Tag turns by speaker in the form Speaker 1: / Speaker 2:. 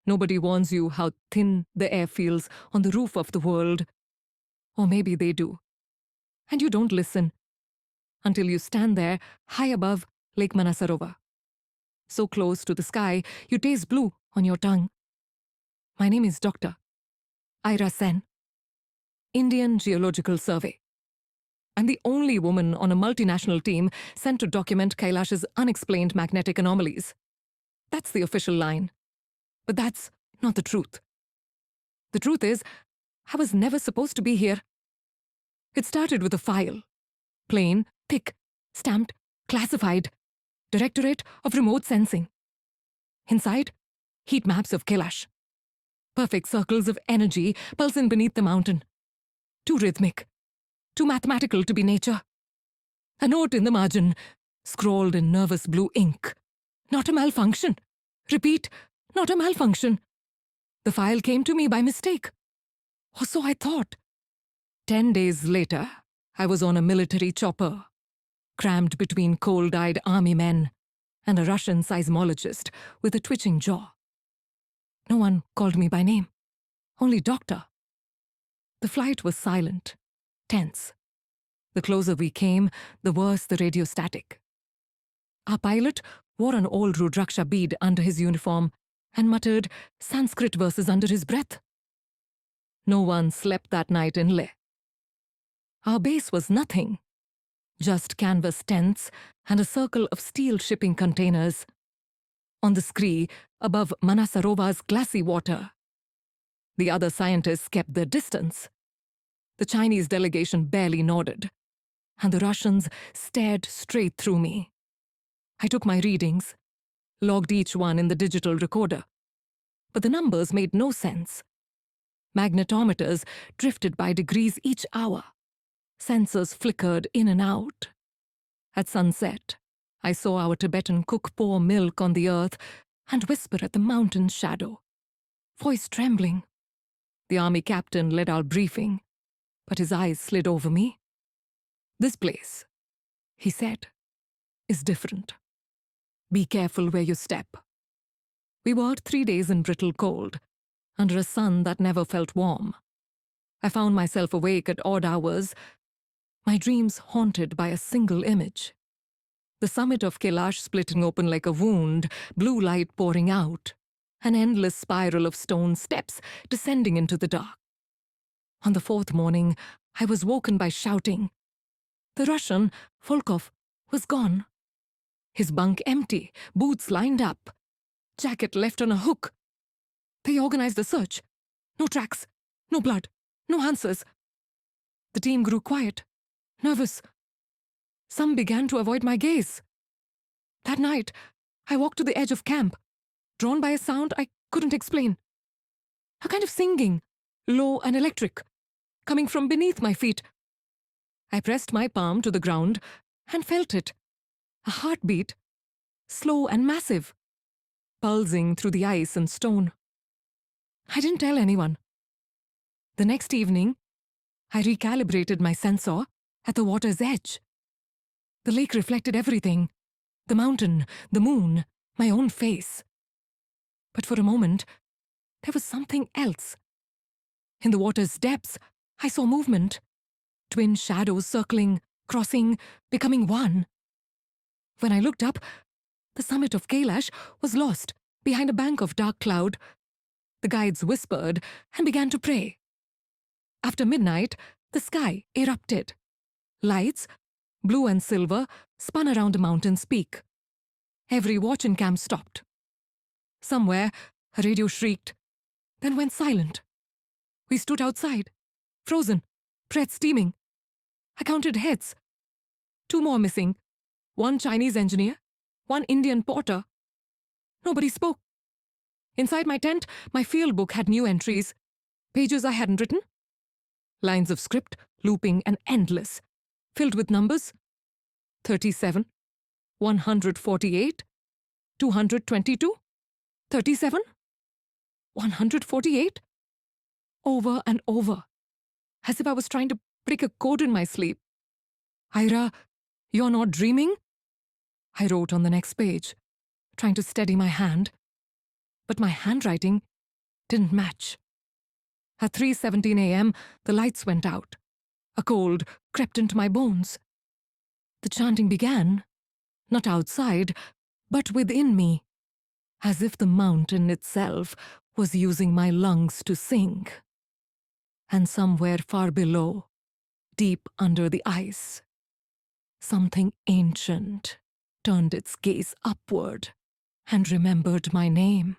Speaker 1: Nobody warns you how thin the air feels on the roof of the world. Or maybe they do. And you don't listen until you stand there high above Lake Manasarova. So close to the sky, you taste blue on your tongue. My name is Dr. Ira Sen, Indian Geological Survey. I'm the only woman on a multinational team sent to document Kailash's unexplained magnetic anomalies. That's the official line. But that's not the truth. The truth is, I was never supposed to be here. It started with a file. Plain, thick, stamped, classified. Directorate of Remote Sensing. Inside, heat maps of Kailash. Perfect circles of energy pulsing beneath the mountain. Too rhythmic. Too mathematical to be nature. A note in the margin, scrawled in nervous blue ink. Not a malfunction. Repeat, not a malfunction. The file came to me by mistake. Or so I thought. 10 days later, I was on a military chopper, crammed between cold-eyed army men and a Russian seismologist with a twitching jaw. No one called me by name, only doctor. The flight was silent, tense. The closer we came, the worse the radio static. Our pilot wore an old Rudraksha bead under his uniform and muttered Sanskrit verses under his breath. No one slept that night in Leh. Our base was nothing. Just canvas tents and a circle of steel shipping containers. On the scree, above Manasarova's glassy water. The other scientists kept their distance. The Chinese delegation barely nodded, and the Russians stared straight through me. I took my readings, logged each one in the digital recorder. But the numbers made no sense. Magnetometers drifted by degrees each hour. Sensors flickered in and out. At sunset, I saw our Tibetan cook pour milk on the earth and whisper at the mountain's shadow, voice trembling. The army captain led our briefing, but his eyes slid over me. This place, he said, is different. Be careful where you step. We worked 3 days in brittle cold, under a sun that never felt warm. I found myself awake at odd hours, my dreams haunted by a single image. The summit of Kailash splitting open like a wound, blue light pouring out, an endless spiral of stone steps descending into the dark. On the 4th morning, I was woken by shouting. The Russian, Volkov, was gone. His bunk empty, boots lined up, jacket left on a hook. They organized a search. No tracks, no blood, no answers. The team grew quiet, nervous. Some began to avoid my gaze. That night, I walked to the edge of camp, drawn by a sound I couldn't explain. A kind of singing, low and electric, coming from beneath my feet. I pressed my palm to the ground and felt it. A heartbeat, slow and massive, pulsing through the ice and stone. I didn't tell anyone. The next evening, I recalibrated my sensor at the water's edge. The lake reflected everything. The mountain, the moon, my own face. But for a moment, there was something else. In the water's depths, I saw movement. Twin shadows circling, crossing, becoming one. When I looked up, the summit of Kailash was lost behind a bank of dark cloud. The guides whispered and began to pray. After midnight, the sky erupted. Lights, blue and silver, spun around the mountain's peak. Every watch in camp stopped. Somewhere, a radio shrieked, then went silent. We stood outside, frozen, breath steaming. I counted heads. 2 more missing. 1 Chinese engineer, 1 Indian porter. Nobody spoke. Inside my tent, my field book had new entries, pages I hadn't written. Lines of script, looping and endless, filled with numbers. 37, 148, 222, 37, 148. Over and over, as if I was trying to break a code in my sleep. Ira, you're not dreaming? I wrote on the next page, trying to steady my hand. But my handwriting didn't match. At 3:17 a.m., the lights went out. A cold crept into my bones. The chanting began, not outside, but within me, as if the mountain itself was using my lungs to sing. And somewhere far below, deep under the ice, something ancient turned its gaze upward and remembered my name.